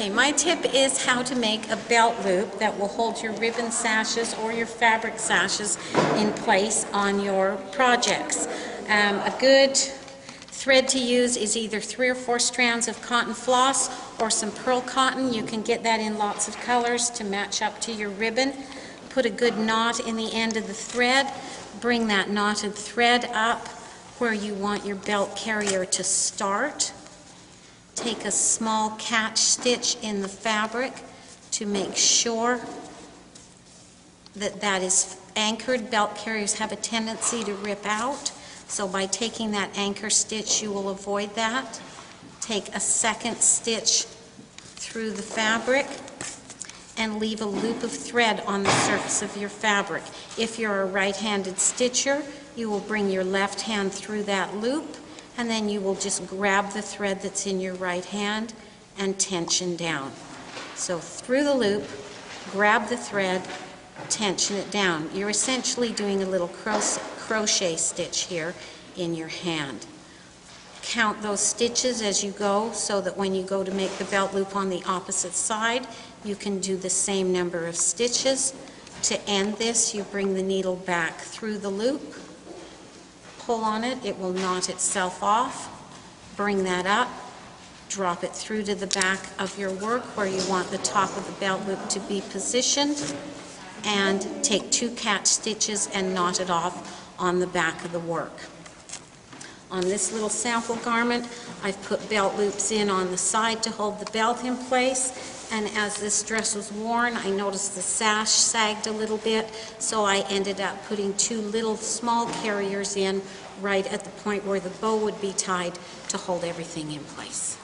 Okay, my tip is how to make a belt loop that will hold your ribbon sashes or your fabric sashes in place on your projects. A good thread to use is either 3 or 4 strands of cotton floss or some pearl cotton. You can get that in lots of colors to match up to your ribbon. Put a good knot in the end of the thread. Bring that knotted thread up where you want your belt carrier to start. Take a small catch stitch in the fabric to make sure that that is anchored. Belt carriers have a tendency to rip out, so by taking that anchor stitch you will avoid that. Take a second stitch through the fabric and leave a loop of thread on the surface of your fabric. If you're a right-handed stitcher, you will bring your left hand through that loop, and then you will just grab the thread that's in your right hand and tension down. So through the loop, grab the thread, tension it down. You're essentially doing a little crochet stitch here in your hand. Count those stitches as you go so that when you go to make the belt loop on the opposite side, you can do the same number of stitches. To end this, you bring the needle back through the loop, pull on it, it will knot itself off, bring that up, drop it through to the back of your work where you want the top of the belt loop to be positioned, and take 2 catch stitches and knot it off on the back of the work. On this little sample garment, I've put belt loops in on the side to hold the belt in place, and as this dress was worn, I noticed the sash sagged a little bit, so I ended up putting 2 little small carriers in right at the point where the bow would be tied to hold everything in place.